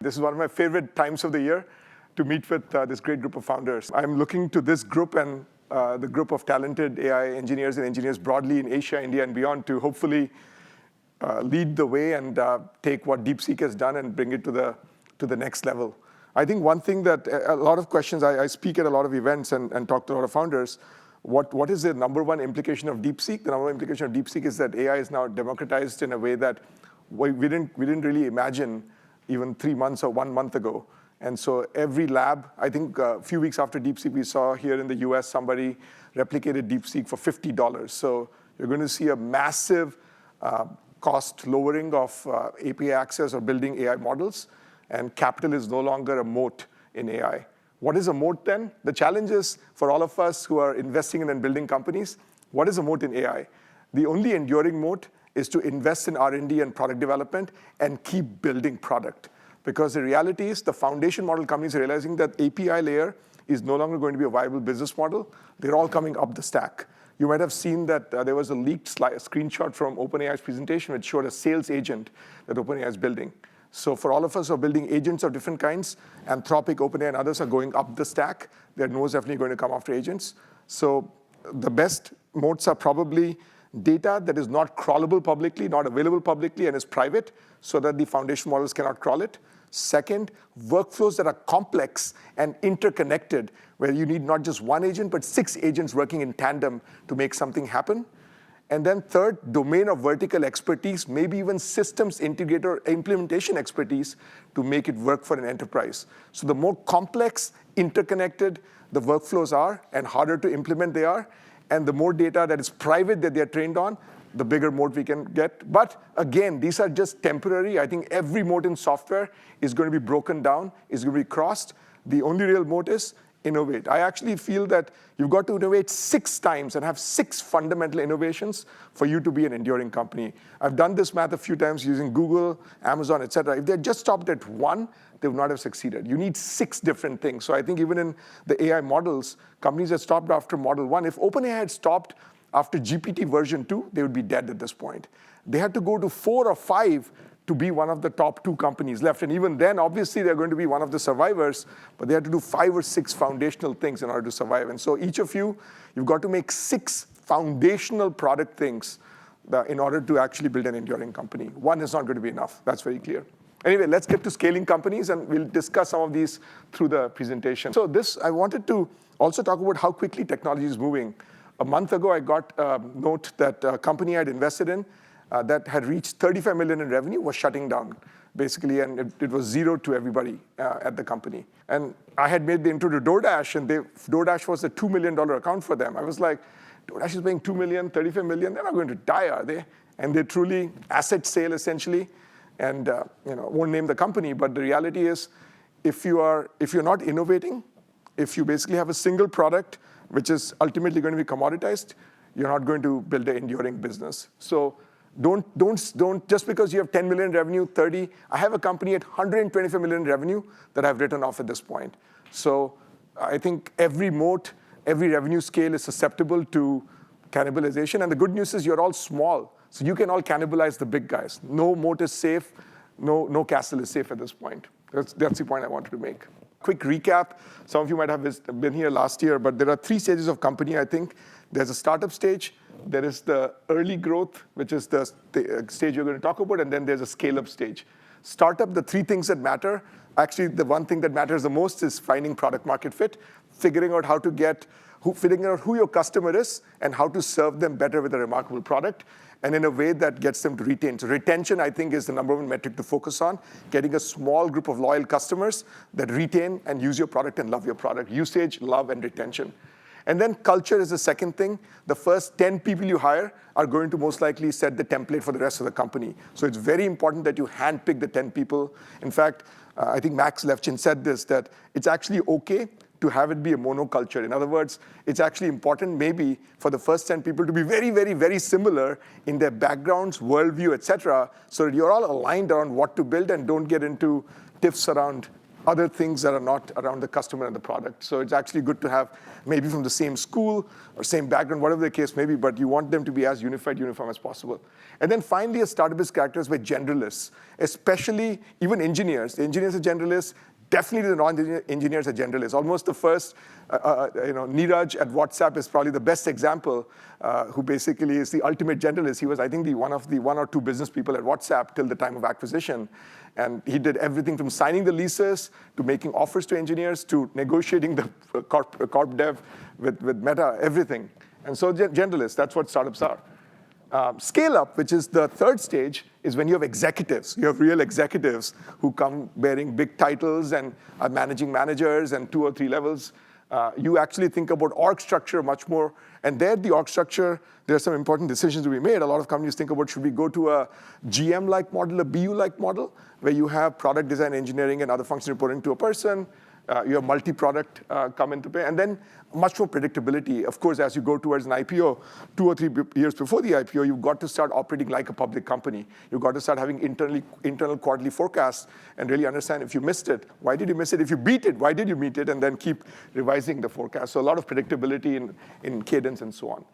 This is one of my favorite times of the year to meet with this great group of founders. I'm looking to this group and the group of talented AI engineers and engineers broadly in Asia, India, and beyond to hopefully lead the way and take what DeepSeek has done and bring it to the next level. I think one thing that a lot of questions, I speak at a lot of events and talk to a lot of founders. What is the number one implication of DeepSeek? The number one implication of DeepSeek is that AI is now democratized in a way that we didn't really imagine even 3 months or 1 month ago. And so every lab, I think a few weeks after DeepSeek, we saw here in the US somebody replicated DeepSeek for $50. So you're going to see a massive cost lowering of API access or building AI models. And capital is no longer a moat in AI. What is a moat then? The challenge is for all of us who are investing in and building companies, what is a moat in AI? The only enduring moat is to invest in R&D and product development and keep building product. Because the reality is the foundation model companies are realizing that API layer is no longer going to be a viable business model. They're all coming up the stack. You might have seen that there was a leaked screenshot from OpenAI's presentation which showed a sales agent that OpenAI is building. So for all of us who are building agents of different kinds, Anthropic, OpenAI, and others are going up the stack. They're most definitely going to come after agents. So the best moats are probably data that is not crawlable publicly, not available publicly, and is private so that the foundation models cannot crawl it. Second, workflows that are complex and interconnected, where you need not just one agent, but 6 agents working in tandem to make something happen. And then third, domain of vertical expertise, maybe even systems integrator implementation expertise to make it work for an enterprise. So the more complex, interconnected the workflows are and harder to implement they are, and the more data that is private that they're trained on, the bigger moat we can get. But again, these are just temporary. I think every moat in software is going to be broken down, is going to be crossed. The only real moat is innovate. I actually feel that you've got to innovate 6 times and have 6 fundamental innovations for you to be an enduring company. I've done this math a few times using Google, Amazon, et cetera. If they had just stopped at 1, they would not have succeeded. You need 6 different things. So I think even in the AI models, companies that stopped after model 1, if OpenAI had stopped after GPT version 2, they would be dead at this point. They had to go to 4 or 5 to be one of the top 2 companies left. And even then, obviously, they're going to be one of the survivors, but they had to do 5 or 6 foundational things in order to survive. And so each of you, you've got to make 6 foundational product things in order to actually build an enduring company. 1 is not going to be enough. That's very clear. Anyway, let's get to scaling companies, and we'll discuss some of these through the presentation. So I wanted to also talk about how quickly technology is moving. A month ago, I got a note that a company I'd invested in that had reached 35 million in revenue was shutting down, basically, and it was 0 to everybody at the company. And I had made the intro to DoorDash, and DoorDash was a $2 million account for them. I was like, DoorDash is paying 2 million, 35 million, they're not going to die, are they? And they truly asset sale, essentially, and won't name the company, but the reality is, if you're not innovating, if you basically have a single product, which is ultimately going to be commoditized, you're not going to build an enduring business. So don't just because you have 10 million revenue, 30. I have a company at 125 million revenue that I've written off at this point. So I think every moat, every revenue scale is susceptible to cannibalization. And the good news is you're all small, so you can all cannibalize the big guys. No moat is safe. No castle is safe at this point. That's the point I wanted to make. Quick recap. Some of you might have been here last year, but there are 3 stages of company, I think. There's a startup stage. There is the early growth, which is the stage you're going to talk about, and then there's a scale-up stage. Startup, the 3 things that matter. Actually, the one thing that matters the most is finding product market fit, figuring out figuring out who your customer is and how to serve them better with a remarkable product, and in a way that gets them to retain. So retention, I think, is the number 1 metric to focus on, getting a small group of loyal customers that retain and use your product and love your product. Usage, love, and retention. And then culture is the second thing. The first 10 people you hire are going to most likely set the template for the rest of the company. So it's very important that you handpick the 10 people. In fact, I think Max Levchin said this, that it's actually okay to have it be a monoculture. In other words, it's actually important maybe for the first 10 people to be very, very, very similar in their backgrounds, worldview, et cetera, so that you're all aligned around what to build and don't get into tiffs around other things that are not around the customer and the product. So it's actually good to have maybe from the same school or same background, whatever the case may be, but you want them to be as uniform as possible. And then finally, a startup is characterized by generalists, especially even engineers. The engineers are generalists. Definitely the non-engineers are generalists. Almost the first, Neeraj at WhatsApp is probably the best example, who basically is the ultimate generalist. He was, I think, one of the one or two business people at WhatsApp till the time of acquisition. And he did everything from signing the leases to making offers to engineers to negotiating the corp dev with Meta, everything. And so generalists, that's what startups are. Scale up, which is the third stage, is when you have executives. You have real executives who come bearing big titles and are managing managers and 2 or 3 levels. You actually think about org structure much more. And there, the org structure, there are some important decisions to be made. A lot of companies think about, should we go to a GM-like model, a BU-like model, where you have product design, engineering, and other functions reporting to a person. You have multi-product come into play. And then much more predictability. Of course, as you go towards an IPO, 2 or 3 years before the IPO, you've got to start operating like a public company. You've got to start having internal quarterly forecasts and really understand if you missed it, why did you miss it? If you beat it, why did you meet it? And then keep revising the forecast. So a lot of predictability in cadence and so on.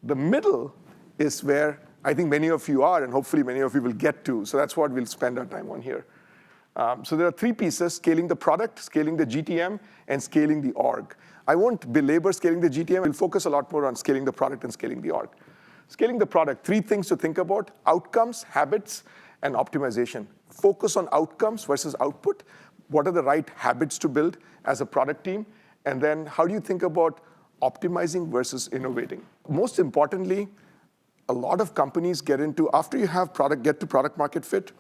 The middle is where I think many of you are, and hopefully many of you will get to. So that's what we'll spend our time on here. So there are 3 pieces: scaling the product, scaling the GTM, and scaling the org. I won't belabor scaling the GTM. We'll focus a lot more on scaling the product and scaling the org. Scaling the product, 3 things to think about: outcomes, habits, and optimization. Focus on outcomes versus output. What are the right habits to build as a product team? And then how do you think about optimizing versus innovating? Most importantly, a lot of companies get into, after you have get to product market fit,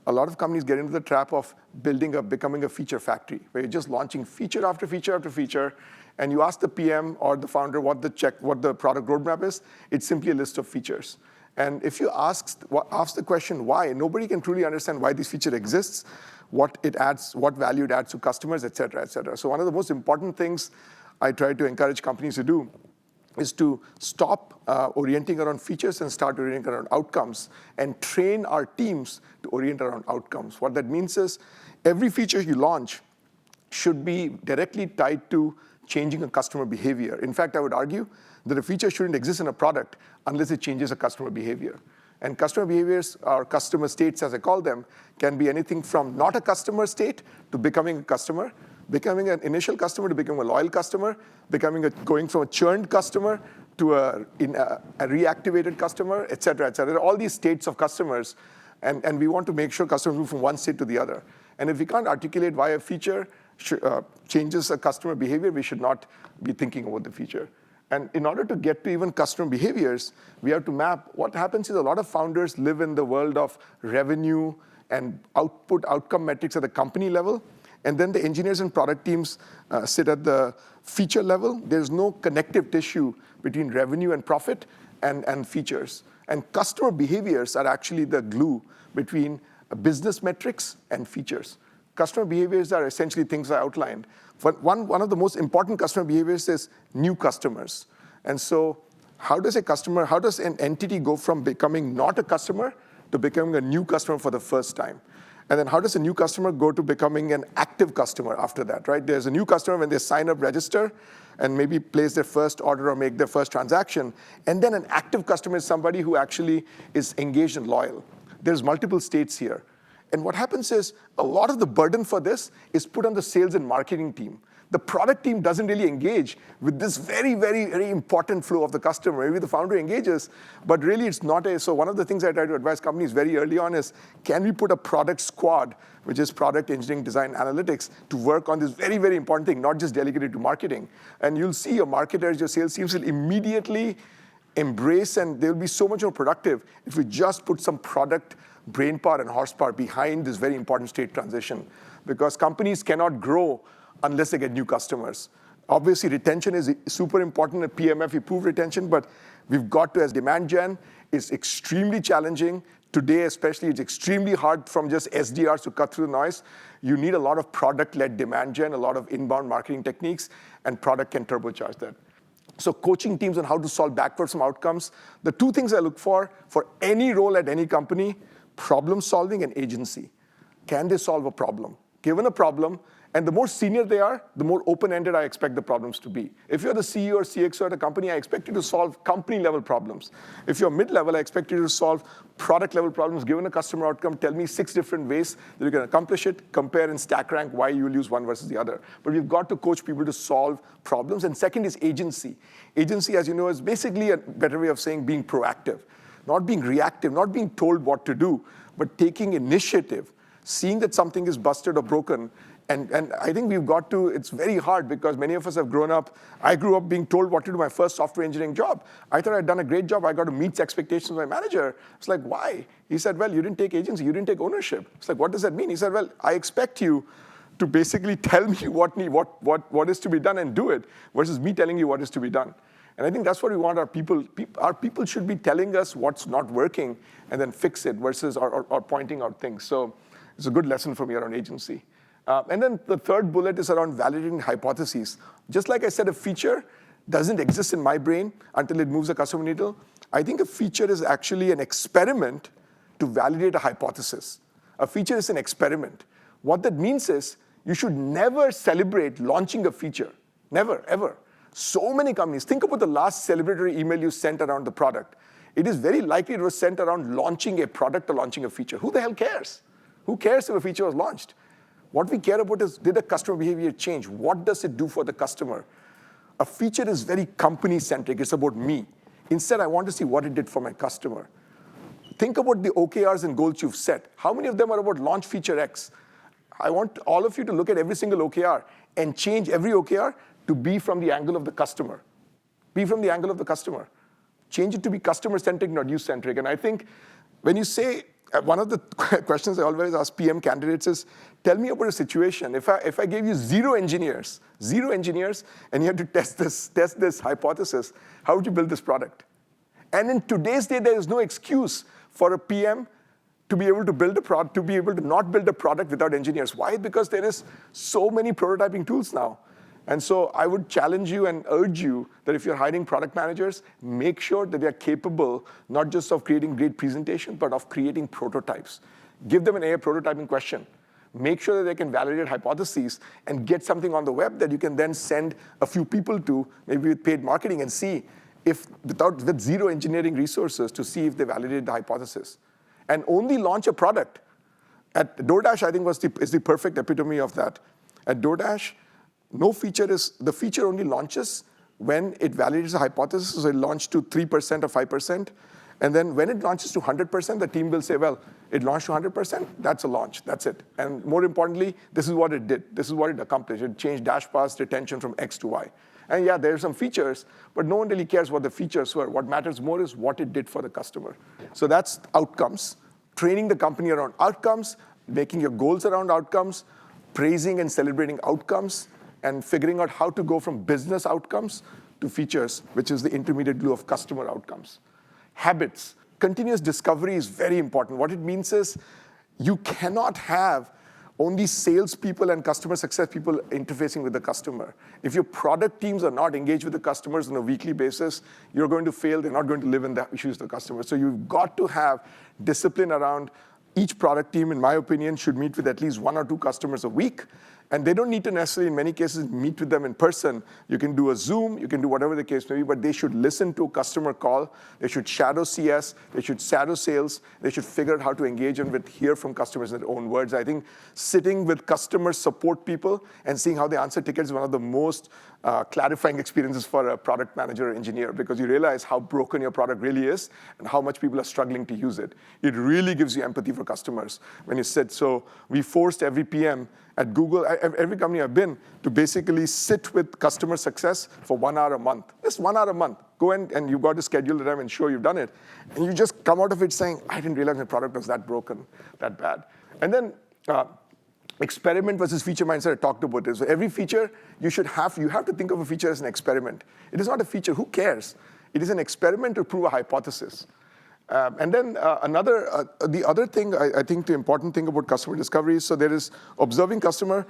a lot of companies get into the trap of becoming a feature factory, where you're just launching feature after feature after feature, and you ask the PM or the founder what the product roadmap is. It's simply a list of features. And if you ask the question why, nobody can truly understand why this feature exists, what it adds, what value it adds to customers, et cetera, et cetera. So one of the most important things I try to encourage companies to do is to stop orienting around features and start orienting around outcomes, and train our teams to orient around outcomes. What that means is every feature you launch should be directly tied to changing a customer behavior. In fact, I would argue that a feature shouldn't exist in a product unless it changes a customer behavior. And customer behaviors, or customer states as I call them, can be anything from not a customer state to becoming a customer, becoming an initial customer to becoming a loyal customer, going from a churned customer to a reactivated customer, et cetera, et cetera. There are all these states of customers, and we want to make sure customers move from one state to the other. And if we can't articulate why a feature changes a customer behavior, we should not be thinking about the feature. And in order to get to even customer behaviors, we have to map. What happens is a lot of founders live in the world of revenue and outcome metrics at the company level. And then the engineers and product teams sit at the feature level. There's no connective tissue between revenue and profit and features. And customer behaviors are actually the glue between business metrics and features. Customer behaviors are essentially things I outlined. But one of the most important customer behaviors is new customers. And so how does an entity go from becoming not a customer to becoming a new customer for the first time? And then how does a new customer go to becoming an active customer after that, right? There's a new customer when they sign up, register, and maybe place their first order or make their first transaction. And then an active customer is somebody who actually is engaged and loyal. There's multiple states here. And what happens is a lot of the burden for this is put on the sales and marketing team. The product team doesn't really engage with this very, very, very important flow of the customer. Maybe the founder engages, but really it's not so one of the things I try to advise companies very early on is, can we put a product squad, which is product engineering, design, analytics, to work on this very, very important thing, not just delegated to marketing. And you'll see your marketers, your sales teams will immediately embrace, and they'll be so much more productive if we just put some product brainpower and horsepower behind this very important state transition. Because companies cannot grow unless they get new customers. Obviously, retention is super important. At PMF, we prove retention, but we've got to, as demand gen is extremely challenging. Today, especially, it's extremely hard from just SDRs to cut through the noise. You need a lot of product-led demand gen, a lot of inbound marketing techniques, and product can turbocharge that. So coaching teams on how to solve backwards from outcomes. The 2 things I look for any role at any company: problem solving and agency. Can they solve a problem? Given a problem, And the more senior they are, the more open-ended I expect the problems to be. If you're the CEO or CXO at a company, I expect you to solve company-level problems. If you're mid-level, I expect you to solve product-level problems. Given a customer outcome, tell me 6 different ways that you can accomplish it, compare and stack rank why you will use one versus the other. But we've got to coach people to solve problems. And second is agency. Agency, as you know, is basically a better way of saying being proactive. Not being reactive, not being told what to do, but taking initiative, seeing that something is busted or broken. And I think we've got to, it's very hard because many of us have grown up, I grew up being told what to do my first software engineering job. I thought I'd done a great job. I got to meet expectations of my manager. It's like, why? He said, well, you didn't take agency, you didn't take ownership. It's like, what does that mean? He said, well, I expect you to basically tell me what is to be done and do it versus me telling you what is to be done. And I think that's what we want our people. Our people should be telling us what's not working and then fix it versus or pointing out things. So it's a good lesson for me around agency. And then the third bullet is around validating hypotheses. Just like I said, a feature doesn't exist in my brain until it moves a customer needle. I think a feature is actually an experiment to validate a hypothesis. A feature is an experiment. What that means is you should never celebrate launching a feature. Never, ever. So many companies, think about the last celebratory email you sent around the product. It is very likely it was sent around launching a product or launching a feature. Who the hell cares? Who cares if a feature was launched? What we care about is, did the customer behavior change? What does it do for the customer? A feature is very company-centric. It's about me. Instead, I want to see what it did for my customer. Think about the OKRs and goals you've set. How many of them are about launch feature X? I want all of you to look at every single OKR and change every OKR to be from the angle of the customer. Be from the angle of the customer. Change it to be customer-centric, not you-centric. And I think when you say, one of the questions I always ask PM candidates is, tell me about a situation. If I gave you 0 engineers, and you had to test this hypothesis, how would you build this product? And in today's day, there is no excuse for a PM to be able to build a product, to be able to not build a product without engineers. Why? Because there is so many prototyping tools now. And so I would challenge you and urge you that if you're hiring product managers, make sure that they're capable not just of creating great presentations, but of creating prototypes. Give them an AI prototyping question. Make sure that they can validate hypotheses and get something on the web that you can then send a few people to, maybe with paid marketing, and see if, with 0 engineering resources, to see if they validated the hypothesis. And only launch a product. At DoorDash, I think is the perfect epitome of that. At DoorDash, the feature only launches when it validates a hypothesis. So it launched to 3% or 5%. And then when it launches to 100%, the team will say, well, it launched to 100%, that's a launch, that's it. And more importantly, this is what it did. This is what it accomplished. It changed dash pass retention from X to Y. And yeah, there are some features, but no one really cares what the features were. What matters more is what it did for the customer. So that's outcomes. Training the company around outcomes, making your goals around outcomes, praising and celebrating outcomes, and figuring out how to go from business outcomes to features, which is the intermediate glue of customer outcomes. Habits. Continuous discovery is very important. What it means is you cannot have only salespeople and customer success people interfacing with the customer. If your product teams are not engaged with the customers on a weekly basis, you're going to fail. They're not going to live in the issues of the customer. So you've got to have discipline around each product team, in my opinion, should meet with at least 1 or 2 customers a week. And they don't need to necessarily, in many cases, meet with them in person. You can do a Zoom, you can do whatever the case may be, but they should listen to a customer call. They should shadow CS, they should shadow sales, they should figure out how to engage and hear from customers in their own words. I think sitting with customer support people and seeing how they answer tickets is one of the most clarifying experiences for a product manager or engineer, because you realize how broken your product really is and how much people are struggling to use it. It really gives you empathy for customers when you sit. So we forced every PM at Google, every company I've been, to basically sit with customer success for 1 hour a month. Just 1 hour a month. Go in and you've got to schedule the time and show you've done it. And you just come out of it saying, I didn't realize my product was that broken, that bad. And then experiment versus feature mindset, I talked about this. So every feature, you have to think of a feature as an experiment. It is not a feature, who cares? It is an experiment to prove a hypothesis. And then the other thing, I think the important thing about customer discovery is, so there is observing customer.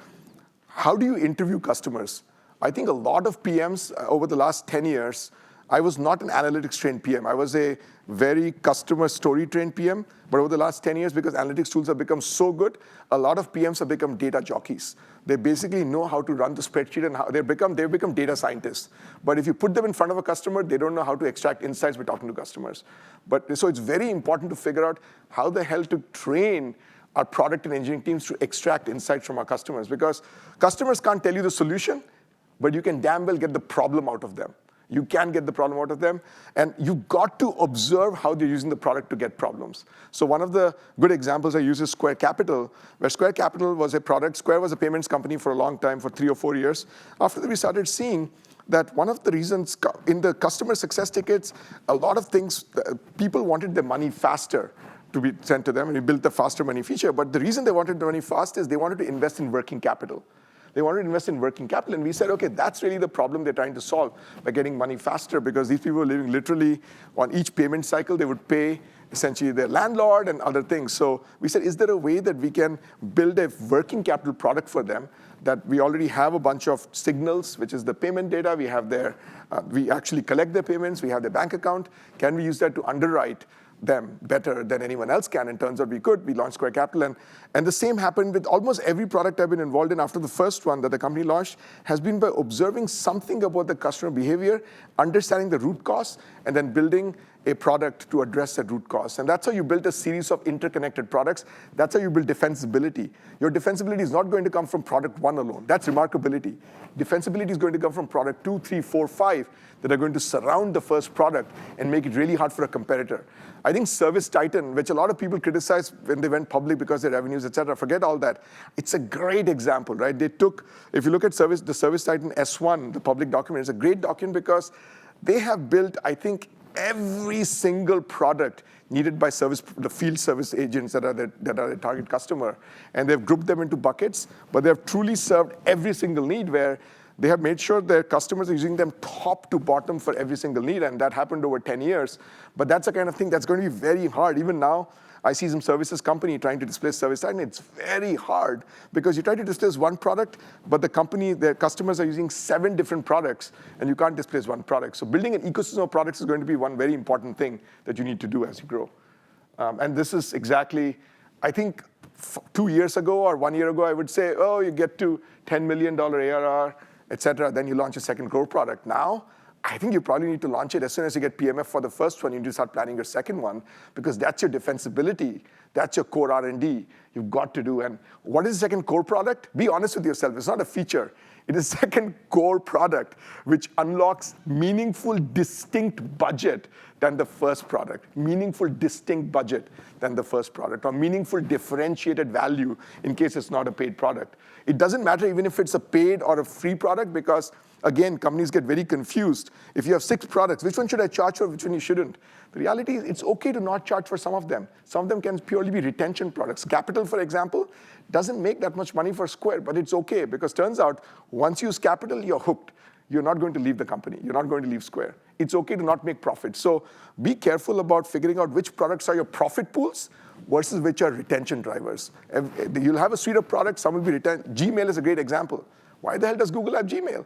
How do you interview customers? I think a lot of PMs over the last 10 years I was not an analytics-trained PM. I was a very customer story-trained PM. But over the last 10 years, because analytics tools have become so good, a lot of PMs have become data jockeys. They basically know how to run the spreadsheet, and how they've become data scientists. But if you put them in front of a customer, they don't know how to extract insights by talking to customers. So it's very important to figure out how the hell to train our product and engineering teams to extract insights from our customers. Because customers can't tell you the solution, but you can damn well get the problem out of them. You can get the problem out of them, and you've got to observe how they're using the product to get problems. So one of the good examples I use is Square Capital, where Square Capital was a product. Square was a payments company for a long time, for 3 or 4 years. After that, we started seeing that one of the reasons in the customer success tickets, a lot of things, people wanted their money faster to be sent to them, and we built the faster money feature. But the reason they wanted the money fast is they wanted to invest in working capital. They wanted to invest in working capital, and we said, okay, that's really the problem they're trying to solve by getting money faster, because these people were living literally on each payment cycle. They would pay essentially their landlord and other things. So we said, is there a way that we can build a working capital product for them that we already have a bunch of signals, which is the payment data. We have we actually collect their payments. We have their bank account. Can we use that to underwrite them better than anyone else can? And turns out we could. We launched Square Capital. And the same happened with almost every product I've been involved in after the first one that the company launched, has been by observing something about the customer behavior, understanding the root cause, and then building a product to address that root cause. And that's how you build a series of interconnected products. That's how you build defensibility. Your defensibility is not going to come from product 1 alone. That's remarkability. Defensibility is going to come from product 2, 3, 4, 5 that are going to surround the first product and make it really hard for a competitor. I think Service Titan, which a lot of people criticized when they went public because their revenues, et cetera, forget all that. It's a great example, right? They took, if you look at the Service Titan S1, the public document, it's a great document because they have built, I think, every single product needed by the field service agents that are the target customer. And they've grouped them into buckets, but they've truly served every single need, where they have made sure their customers are using them top to bottom for every single need, and that happened over 10 years. But that's the kind of thing that's going to be very hard. Even now, I see some services company trying to displace Service Titan. It's very hard because you try to displace one product, but their customers are using 7 different products, and you can't displace one product. So building an ecosystem of products is going to be one very important thing that you need to do as you grow. And this is exactly, I think, 2 years ago or 1 year ago, I would say, oh, you get to $10 million ARR, et cetera, then you launch a second core product. Now, I think you probably need to launch it as soon as you get PMF for the first one. You need to start planning your second one, because that's your defensibility. That's your core R&D you've got to do. And what is the second core product? Be honest with yourself. It's not a feature. It is second core product, which unlocks meaningful, distinct budget than the first product. Meaningful, distinct budget than the first product, or meaningful, differentiated value in case it's not a paid product. It doesn't matter even if it's a paid or a free product, because again, companies get very confused. If you have 6 products, which one should I charge for, which one you shouldn't? The reality is it's okay to not charge for some of them. Some of them can purely be retention products. Capital, for example, doesn't make that much money for Square, but it's okay, because turns out once you use Capital, you're hooked. You're not going to leave the company. You're not going to leave Square. It's okay to not make profit. So be careful about figuring out which products are your profit pools versus which are retention drivers. You'll have a suite of products, some will be retention. Gmail is a great example. Why the hell does Google have Gmail?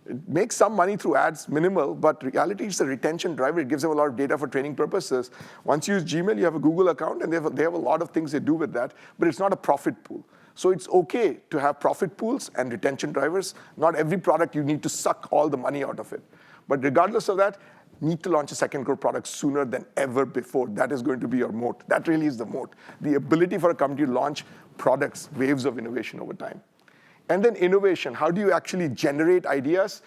It makes some money through ads, minimal, but reality it's a retention driver. It gives them a lot of data for training purposes. Once you use Gmail, you have a Google account, and they have a lot of things they do with that, but it's not a profit pool. So it's okay to have profit pools and retention drivers. Not every product you need to suck all the money out of it. But regardless of that, need to launch a second core product sooner than ever before. That is going to be your moat. That really is the moat. The ability for a company to launch products, waves of innovation over time. And then innovation, how do you actually generate ideas?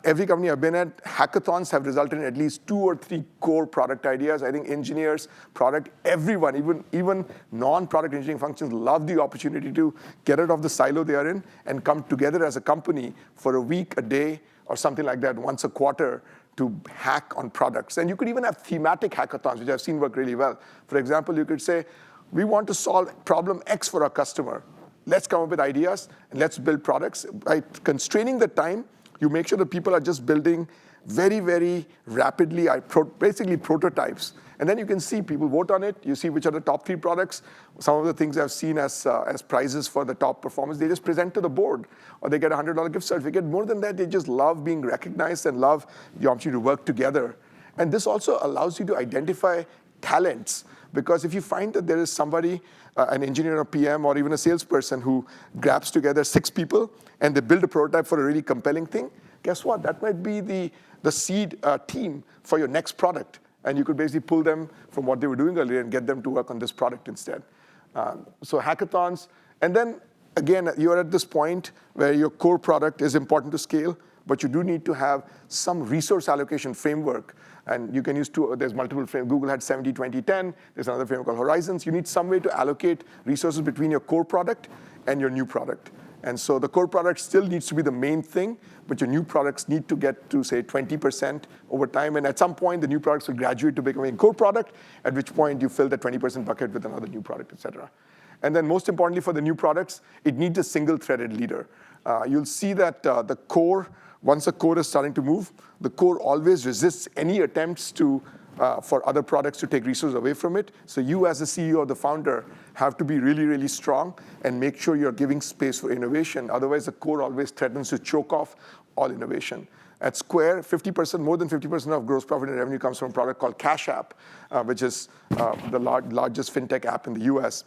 Every company I've been at, hackathons have resulted in at least 2 or 3 core product ideas. I think engineers, product, everyone, even non-product engineering functions love the opportunity to get out of the silo they are in and come together as a company for a week, a day, or something like that, once a quarter, to hack on products. And you could even have thematic hackathons, which I've seen work really well. For example, you could say, we want to solve problem X for our customer. Let's come up with ideas, and let's build products. By constraining the time, you make sure that people are just building very, very rapidly, basically prototypes. And then you can see people vote on it. You see which are the top 3 products. Some of the things I've seen as prizes for the top performance, they just present to the board, or they get a $100 gift certificate. More than that, they just love being recognized and love the opportunity to work together. And this also allows you to identify talents, because if you find that there is somebody, an engineer or PM or even a salesperson who grabs together 6 people and they build a prototype for a really compelling thing, guess what? That might be the seed team for your next product. And you could basically pull them from what they were doing earlier and get them to work on this product instead. So hackathons. And then, again, you're at this point where your core product is important to scale, but you do need to have some resource allocation framework. And you can use there's multiple frameworks. Google had 70, 20, 10. There's another framework called Horizons. You need some way to allocate resources between your core product and your new product. And so the core product still needs to be the main thing, but your new products need to get to, say, 20% over time. And at some point, the new products will graduate to becoming a core product, at which point you fill the 20% bucket with another new product, et cetera. And then most importantly for the new products, it needs a single-threaded leader. You'll see that the core, once the core is starting to move, the core always resists any attempts for other products to take resources away from it. So you as the CEO or the founder have to be really, really strong and make sure you're giving space for innovation. Otherwise, the core always threatens to choke off all innovation. At Square, 50%, more than 50% of gross profit and revenue comes from a product called Cash App, which is the largest fintech app in the US.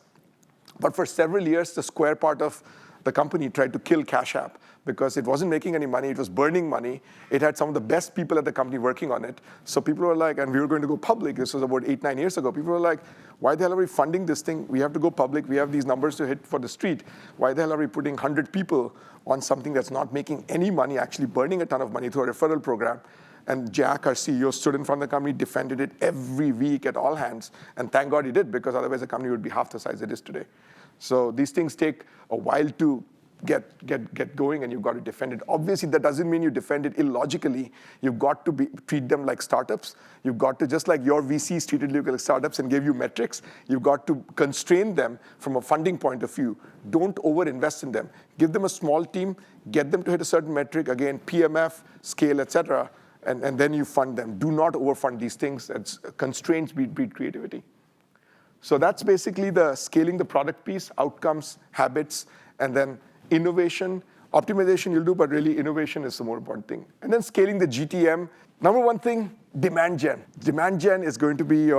But for several years, the Square part of the company tried to kill Cash App because it wasn't making any money, it was burning money. It had some of the best people at the company working on it. So people were like, and we were going to go public, this was about 8, 9 years ago. People were like, why the hell are we funding this thing? We have to go public, we have these numbers to hit for the street. Why the hell are we putting 100 people on something that's not making any money, actually burning a ton of money through a referral program? And Jack, our CEO, stood in front of the company, defended it every week at all hands. And thank God he did, because otherwise the company would be half the size it is today. So these things take a while to get going, and you've got to defend it. Obviously, that doesn't mean you defend it illogically. You've got to treat them like startups. You've got to, just like your VCs treated you like startups and gave you metrics, you've got to constrain them from a funding point of view. Don't over-invest in them. Give them a small team, get them to hit a certain metric, again, PMF, scale, et cetera, and then you fund them. Do not overfund these things. It's constraints breed creativity. So that's basically the scaling the product piece, outcomes, habits, and then innovation. Optimization you'll do, but really innovation is the more important thing. And then scaling the GTM. Number one thing, demand gen. Demand gen is going to be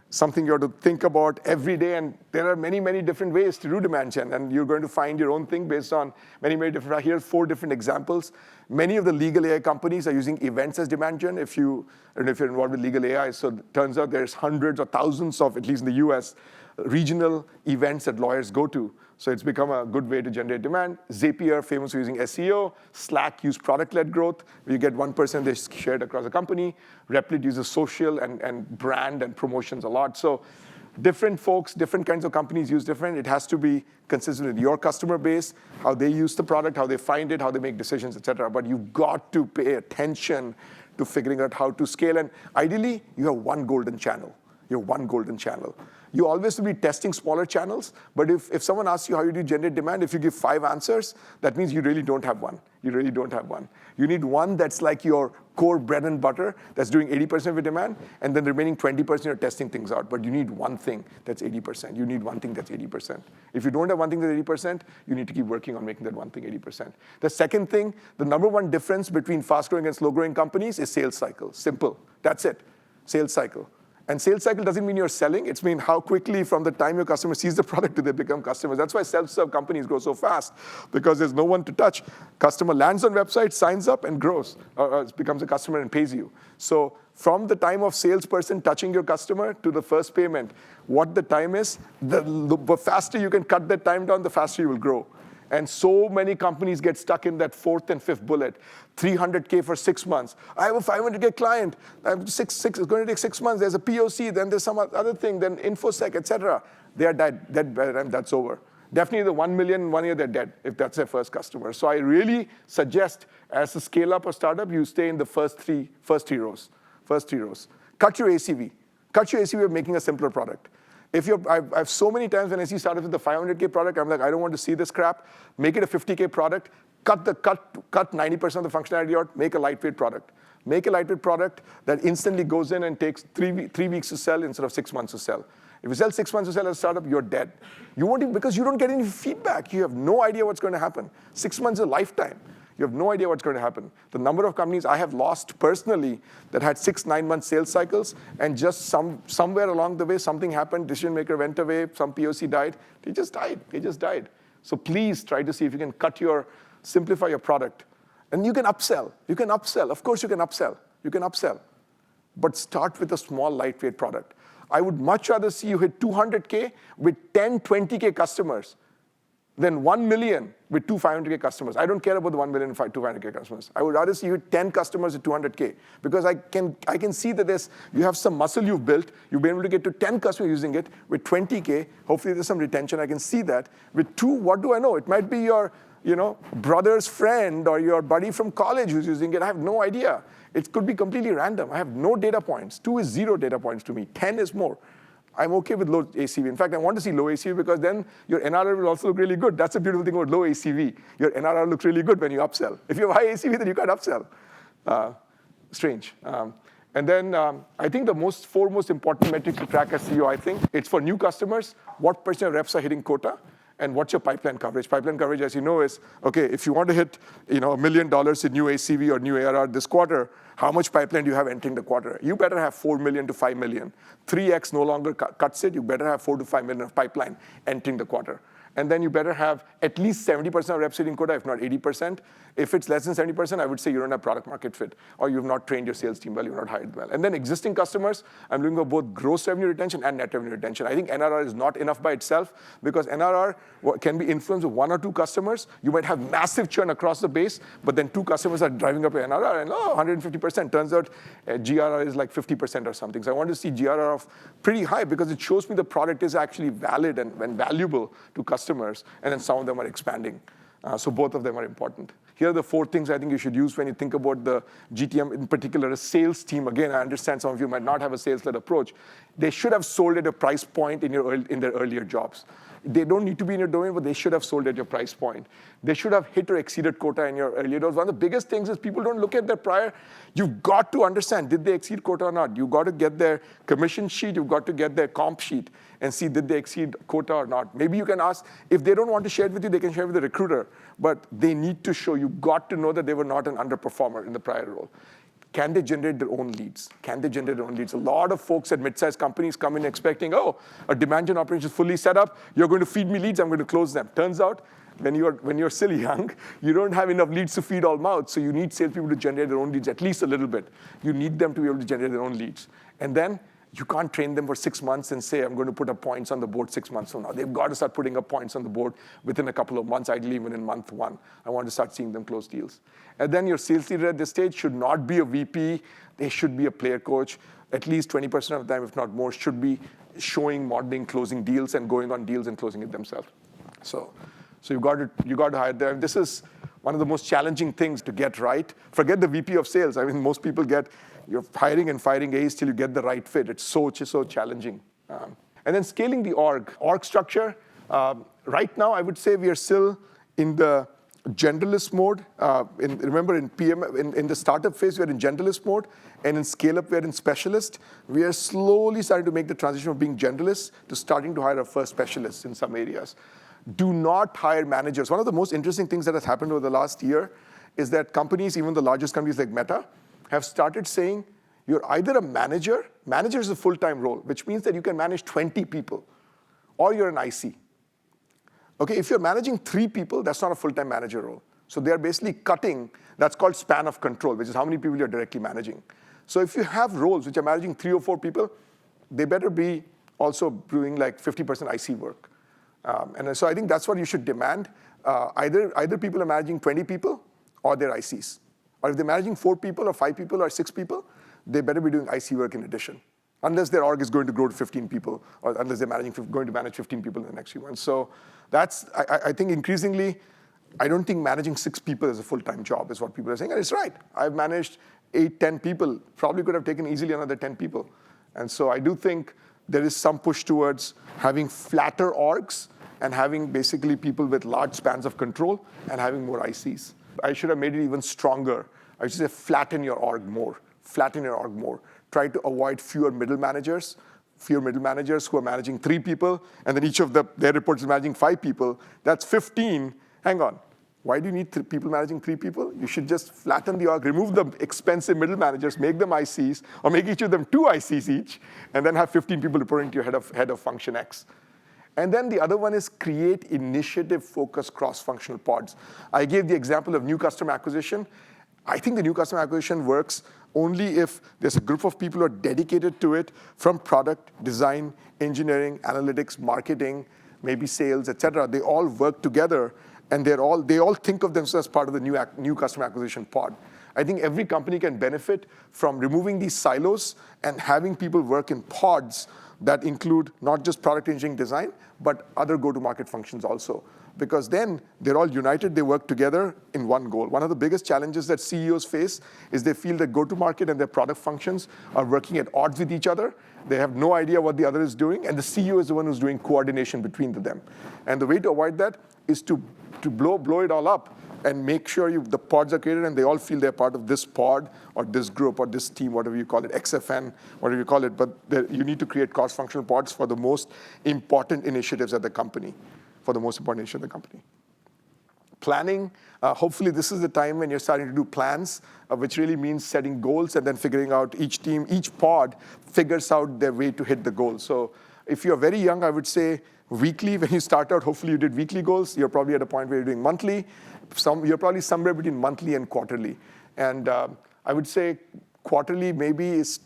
something you have to think about every day, and there are many, many different ways to do demand gen, and you're going to find your own thing based on many, many different. Here are 4 different examples. Many of the legal AI companies are using events as demand gen. I don't know if you're involved with legal AI, so it turns out there's hundreds or thousands of, at least in the US, regional events that lawyers go to. So it's become a good way to generate demand. Zapier, famous for using SEO. Slack use product-led growth, where you get 1% they shared across the company. Replit uses social and brand and promotions a lot. So different folks, different kinds of companies use different. It has to be consistent with your customer base, how they use the product, how they find it, how they make decisions, et cetera. But you've got to pay attention to figuring out how to scale. And ideally, you have one golden channel. You have one golden channel. You always will be testing smaller channels, but if someone asks you how you do generate demand, if you give 5 answers, that means you really don't have one. You really don't have one. You need one that's like your core bread and butter that's doing 80% of your demand, and then the remaining 20% you're testing things out. But you need one thing that's 80%. You need one thing that's 80%. If you don't have one thing that's 80%, you need to keep working on making that one thing 80%. The second thing, the number one difference between fast-growing and slow-growing companies is sales cycle. Simple. That's it. Sales cycle. And sales cycle doesn't mean you're selling. It's mean how quickly from the time your customer sees the product do they become customers. That's why self-serve companies grow so fast, because there's no one to touch. Customer lands on website, signs up, and grows, becomes a customer and pays you. So from the time of salesperson touching your customer to the first payment, what the time is, the faster you can cut that time down, the faster you will grow. And so many companies get stuck in that 4th and 5th bullet. $300K for 6 months. I have a $500K client. It's going to take 6 months. There's a POC, then there's some other thing, then InfoSec, et cetera. They are dead by the time that's over. Definitely the 1 million in 1 year, they're dead if that's their first customer. So I really suggest, as a scale-up or startup, you stay in the first three rows. First 3 rows. Cut your ACV. Cut your ACV of making a simpler product. I've so many times when I see startups with the $500K product, I'm like, I don't want to see this crap. Make it a $50K product. Cut 90% of the functionality out. Make a lightweight product. Make a lightweight product that instantly goes in and takes three weeks to sell instead of 6 months to sell. If you sell 6 months to sell as a startup, you're dead. You won't even, because you don't get any feedback. You have no idea what's going to happen. 6 months is a lifetime. You have no idea what's going to happen. The number of companies I have lost personally that had 6-9 month sales cycles, and just somewhere along the way, something happened, decision maker went away, some POC died. They just died. So please try to see if you can simplify your product. And you can upsell. Of course you can upsell. But start with a small, lightweight product. I would much rather see you hit 200K with 10, 20K customers than 1 million with 500K customers. I don't care about the 1 million and 200K customers. I would rather see you hit 10 customers with 200K, because I can see that you have some muscle you've built. You've been able to get to 10 customers using it. With 20K, hopefully there's some retention. I can see that. With 2, what do I know? It might be your brother's friend or your buddy from college who's using it. I have no idea. It could be completely random. I have no data points. 2 is 0 data points to me. 10 is more. I'm okay with low ACV. In fact, I want to see low ACV, because then your NRR will also look really good. That's the beautiful thing about low ACV. Your NRR looks really good when you upsell. If you have high ACV, then you can't upsell. Strange. And then I think the 4 most important metrics to track as CEO, I think, it's for new customers, what % of reps are hitting quota, and what's your pipeline coverage. Pipeline coverage, as you know, is, okay, if you want to hit $1 million in new ACV or new ARR this quarter, how much pipeline do you have entering the quarter? You better have 4 million to 5 million. 3x no longer cuts it. You better have 4 to 5 million of pipeline entering the quarter. And then you better have at least 70% of reps hitting quota, if not 80%. If it's less than 70%, I would say you don't have product market fit, or you've not trained your sales team well, you've not hired well. And then existing customers, I'm looking for both gross revenue retention and net revenue retention. I think NRR is not enough by itself, because NRR can be influenced with 1 or 2 customers. You might have massive churn across the base, but then 2 customers are driving up your NRR, and 150%. Turns out GRR is like 50% or something. So I want to see GRR of pretty high, because it shows me the product is actually valid and valuable to customers, and then some of them are expanding. So both of them are important. Here are the 4 things I think you should use when you think about the GTM, in particular a sales team. Again, I understand some of you might not have a sales-led approach. They should have sold at a price point in their earlier jobs. They don't need to be in your domain, but they should have sold at your price point. They should have hit or exceeded quota in your earlier jobs. One of the biggest things is people don't look at their prior. You've got to understand, did they exceed quota or not? You've got to get their commission sheet. You've got to get their comp sheet and see, did they exceed quota or not? Maybe you can ask, if they don't want to share it with you, they can share it with the recruiter. But they need to show, you've got to know that they were not an underperformer in the prior role. Can they generate their own leads? A lot of folks at mid-sized companies come in expecting, a demand gen operation is fully set up. You're going to feed me leads. I'm going to close them. Turns out, when you're still young, you don't have enough leads to feed all mouths. So you need salespeople to generate their own leads, at least a little bit. You need them to be able to generate their own leads. And then you can't train them for 6 months and say, I'm going to put up points on the board 6 months from now. They've got to start putting up points on the board within a couple of months, ideally even in month 1. I want to start seeing them close deals. And then your sales leader at this stage should not be a VP. They should be a player coach. At least 20% of the time, if not more, should be showing, modeling, closing deals, and going on deals and closing it themselves. So you got to hire them. This is one of the most challenging things to get right. Forget the VP of sales. I mean, most people you're hiring and firing A's till you get the right fit. It's so challenging. And then scaling the org structure. Right now, I would say we are still in the generalist mode. Remember, in PM, in the startup phase, we're in generalist mode, and in scale-up, we're in specialist. We are slowly starting to make the transition from being generalists to starting to hire our first specialists in some areas. Do not hire managers. One of the most interesting things that has happened over the last year is that companies, even the largest companies like Meta, have started saying, you're either a manager is a full-time role, which means that you can manage 20 people, or you're an IC. Okay, if you're managing 3 people, that's not a full-time manager role. So they're basically cutting, that's called span of control, which is how many people you're directly managing. So if you have roles which are managing 3 or 4 people, they better be also doing like 50% IC work. And so I think that's what you should demand. Either people are managing 20 people, or they're ICs. Or if they're managing 4 people or 5 people or 6 people, they better be doing IC work in addition. Unless their org is going to grow to 15 people, or unless they're going to manage 15 people in the next few months. So that's, I think increasingly, I don't think managing 6 people is a full-time job is what people are saying. And it's right. I've managed 8, 10 people, probably could have taken easily another 10 people. And so I do think there is some push towards having flatter orgs and having basically people with large spans of control and having more ICs. I should have made it even stronger. I should say flatten your org more. Flatten your org more. Try to avoid fewer middle managers who are managing 3 people, and then each of their reports is managing 5 people. That's 15. Hang on. Why do you need people managing 3 people? You should just flatten the org, remove the expensive middle managers, make them ICs, or make each of them 2 ICs each, and then have 15 people reporting to your head of function X. And then the other one is create initiative-focused cross-functional pods. I gave the example of new customer acquisition. I think the new customer acquisition works only if there's a group of people who are dedicated to it, from product, design, engineering, analytics, marketing, maybe sales, et cetera. They all work together, and they all think of themselves as part of the new customer acquisition pod. I think every company can benefit from removing these silos and having people work in pods that include not just product engineering design, but other go-to-market functions also. Because then they're all united, they work together in one goal. One of the biggest challenges that CEOs face is they feel that go-to-market and their product functions are working at odds with each other. They have no idea what the other is doing, and the CEO is the one who's doing coordination between them. And the way to avoid that is to blow it all up and make sure the pods are created and they all feel they're part of this pod or this group or this team, whatever you call it, XFN, whatever you call it. But you need to create cross-functional pods for the most important initiatives at the company. Planning, hopefully this is the time when you're starting to do plans, which really means setting goals and then figuring out each pod figures out their way to hit the goal. So if you're very young, I would say weekly. When you start out, hopefully you did weekly goals. You're probably at a point where you're doing monthly. You're probably somewhere between monthly and quarterly. And I would say quarterly maybe is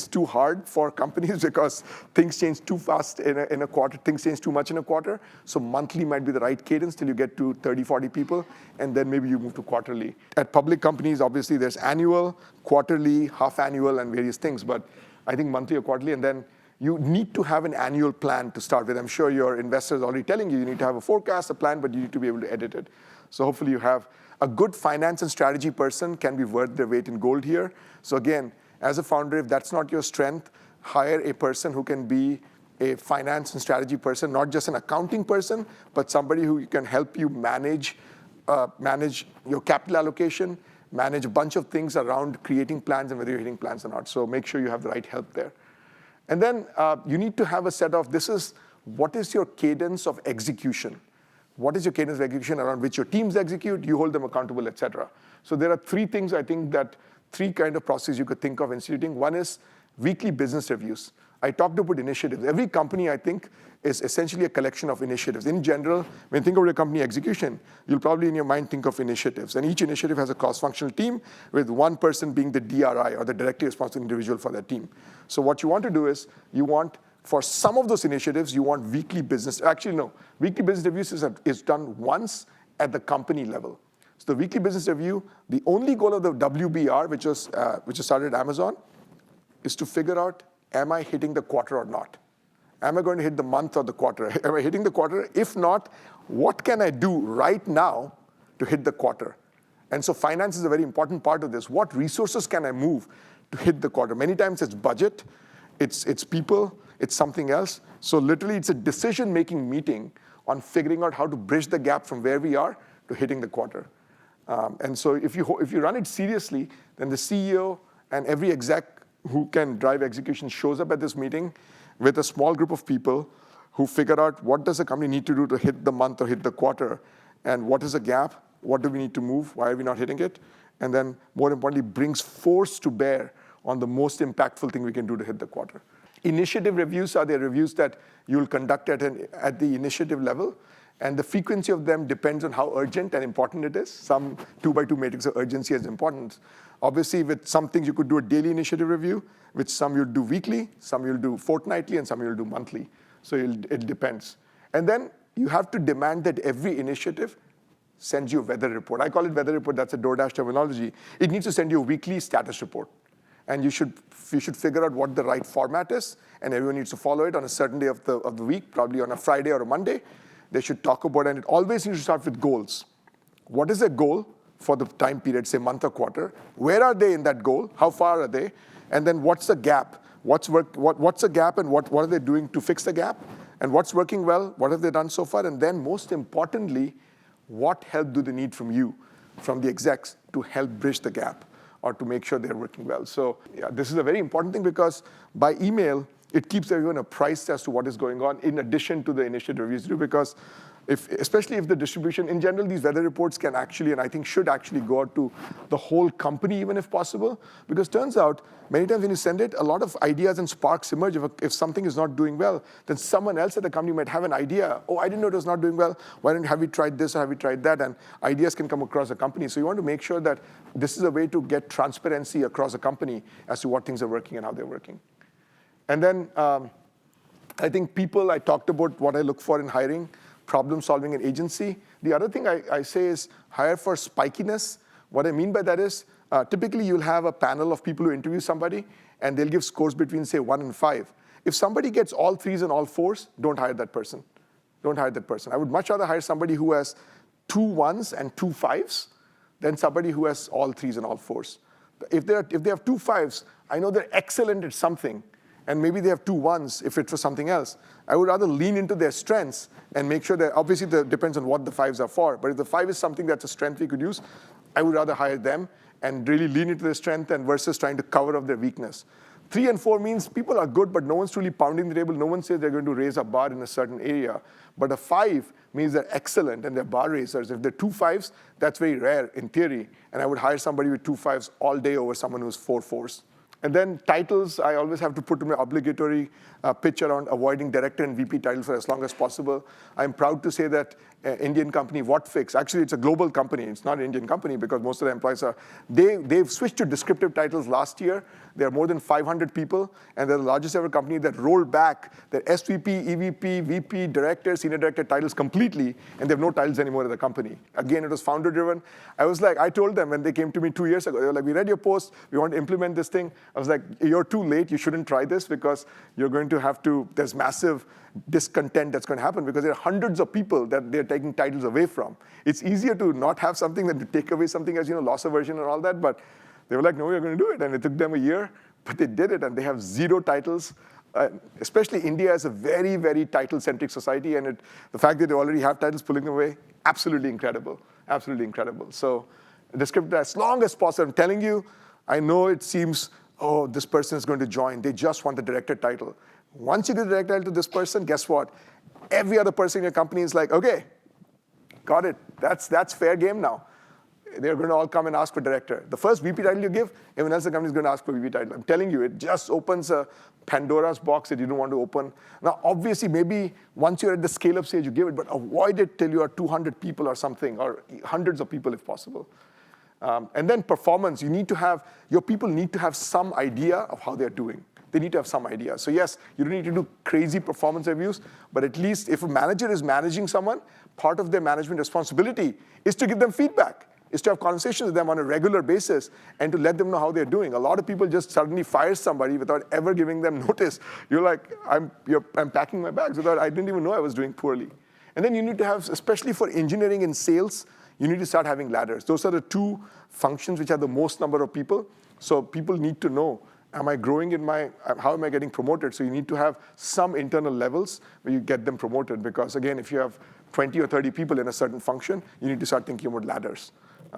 too hard for companies because things change too fast in a quarter. Things change too much in a quarter. So monthly might be the right cadence till you get to 30, 40 people, and then maybe you move to quarterly. At public companies, obviously there's annual, quarterly, half annual, and various things. But I think monthly or quarterly, and then you need to have an annual plan to start with. I'm sure your investors are already telling you need to have a forecast, a plan, but you need to be able to edit it. So hopefully you have a good finance and strategy person can be worth their weight in gold here. So again, as a founder, if that's not your strength, hire a person who can be a finance and strategy person, not just an accounting person, but somebody who can help you manage your capital allocation, manage a bunch of things around creating plans and whether you're hitting plans or not. So make sure you have the right help there. And then you need to have a set of, what is your cadence of execution? What is your cadence of execution around which your teams execute, you hold them accountable, et cetera. So there are 3 things I think that 3 kind of processes you could think of instituting. One is weekly business reviews. I talked about initiatives. Every company, I think, is essentially a collection of initiatives. In general, when you think about your company execution, you'll probably in your mind think of initiatives. And each initiative has a cross-functional team with one person being the DRI or the directly responsible individual for that team. So what you want to do is for some of those initiatives, you want weekly business. Actually, no. Weekly business reviews is done once at the company level. So the weekly business review, the only goal of the WBR, which was started at Amazon, is to figure out, am I hitting the quarter or not? Am I going to hit the month or the quarter? Am I hitting the quarter? If not, what can I do right now to hit the quarter? And so finance is a very important part of this. What resources can I move to hit the quarter? Many times it's budget, it's people, it's something else. So literally it's a decision-making meeting on figuring out how to bridge the gap from where we are to hitting the quarter. And so if you run it seriously, then the CEO and every exec who can drive execution shows up at this meeting with a small group of people who figure out what does the company need to do to hit the month or hit the quarter, and what is the gap, what do we need to move, why are we not hitting it, and then more importantly, brings force to bear on the most impactful thing we can do to hit the quarter. Initiative reviews are the reviews that you'll conduct at the initiative level, and the frequency of them depends on how urgent and important it is. Some 2x2 matrix of urgency has importance. Obviously, with some things you could do a daily initiative review, which some you'll do weekly, some you'll do fortnightly, and some you'll do monthly. So it depends. And then you have to demand that every initiative sends you a weather report. I call it weather report, that's a DoorDash terminology. It needs to send you a weekly status report. And you should figure out what the right format is, and everyone needs to follow it on a certain day of the week, probably on a Friday or a Monday. They should talk about it, and it always needs to start with goals. What is a goal for the time period, say month or quarter? Where are they in that goal? How far are they? And then what's the gap? What's the gap, and what are they doing to fix the gap? And what's working well? What have they done so far? And then most importantly, what help do they need from you, from the execs, to help bridge the gap? or to make sure they're working well. So yeah, this is a very important thing because by email, it keeps everyone apprised as to what is going on in addition to the initial reviews do, because especially if the distribution, in general, these weather reports can actually, and I think should actually go out to the whole company even if possible, because turns out many times when you send it, a lot of ideas and sparks emerge. If something is not doing well, then someone else at the company might have an idea. Oh, I didn't know it was not doing well. Have we tried this or have we tried that? And ideas can come across the company. So you want to make sure that this is a way to get transparency across the company as to what things are working and how they're working. And then I think people, I talked about what I look for in hiring, problem solving and agency. The other thing I say is hire for spikiness. What I mean by that is typically you'll have a panel of people who interview somebody and they'll give scores between say 1 and 5. If somebody gets all 3s and all 4s, don't hire that person. Don't hire that person. I would much rather hire somebody who has 2 1s and 2 5s than somebody who has all 3s and all 4s. If they have 2 5s, I know they're excellent at something, and maybe they have 2 1s if it's for something else. I would rather lean into their strengths and make sure that, obviously it depends on what the 5s are for, but if the 5 is something that's a strength we could use, I would rather hire them and really lean into their strength and versus trying to cover up their weakness. 3 and 4 means people are good, but no one's truly pounding the table. No one says they're going to raise a bar in a certain area. But a 5 means they're excellent and they're bar raisers. If they're 2 5s, that's very rare in theory. And I would hire somebody with 2 5s all day over someone who's 4 4s. And then titles, I always have to put in my obligatory pitch around avoiding director and VP titles for as long as possible. I'm proud to say that Indian company, Whatfix, actually it's a global company. It's not an Indian company because most of the employees are, they've switched to descriptive titles last year. There are more than 500 people, and they're the largest ever company that rolled back their SVP, EVP, VP, director, senior director titles completely, and they have no titles anymore at the company. Again, it was founder driven. I told them when they came to me 2 years ago, they were like, we read your post, we want to implement this thing. I was like, you're too late, you shouldn't try this because you're going to have to, there's massive discontent that's going to happen because there are hundreds of people that they're taking titles away from. It's easier to not have something than to take away something as, loss aversion and all that, but they were like, no, we're going to do it. And it took them a year, but they did it, and they have 0 titles. Especially India is a very, very title-centric society, and the fact that they already have titles pulling them away, absolutely incredible, absolutely incredible. So descriptive as long as possible. I'm telling you, I know it seems, oh, this person is going to join. They just want the director title. Once you give the director title to this person, guess what? Every other person in your company is like, okay, got it. That's fair game now. They're going to all come and ask for director. The first VP title you give, everyone else in the company is going to ask for VP title. I'm telling you, it just opens a Pandora's box that you don't want to open. Now, obviously, maybe once you're at the scale-up stage, you give it, but avoid it till you are 200 people or something, or hundreds of people if possible. And then performance, your people need to have some idea of how they're doing. They need to have some idea. So yes, you don't need to do crazy performance reviews, but at least if a manager is managing someone, part of their management responsibility is to give them feedback, is to have conversations with them on a regular basis and to let them know how they're doing. A lot of people just suddenly fire somebody without ever giving them notice. You're like, I'm packing my bags without, I didn't even know I was doing poorly. And then you need to have, especially for engineering and sales, you need to start having ladders. Those are the 2 functions which have the most number of people. So people need to know, am I growing how am I getting promoted? So you need to have some internal levels where you get them promoted, because again, if you have 20 or 30 people in a certain function, you need to start thinking about ladders,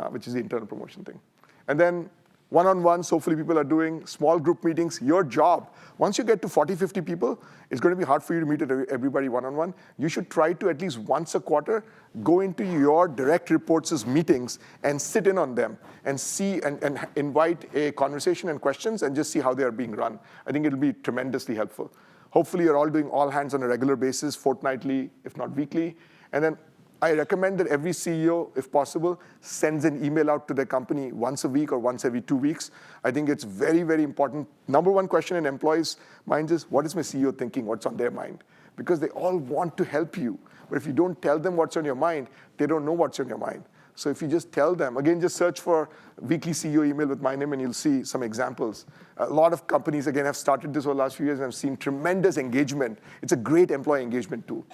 which is the internal promotion thing. And then one-on-ones, hopefully people are doing small group meetings. Your job, once you get to 40, 50 people, it's going to be hard for you to meet everybody one-on-one. You should try to at least once a quarter go into your direct reports' meetings and sit in on them and see and invite a conversation and questions and just see how they are being run. I think it'll be tremendously helpful. Hopefully you're all doing all hands on a regular basis, fortnightly, if not weekly. And then I recommend that every CEO, if possible, sends an email out to their company once a week or once every 2 weeks. I think it's very, very important. Number one question in employees' minds is, what is my CEO thinking? What's on their mind? Because they all want to help you. But if you don't tell them what's on your mind, they don't know what's on your mind. So if you just tell them, again, just search for weekly CEO email with my name and you'll see some examples. A lot of companies, again, have started this over the last few years and I've seen tremendous engagement. It's a great employee engagement tool.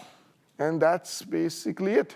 And that's basically it.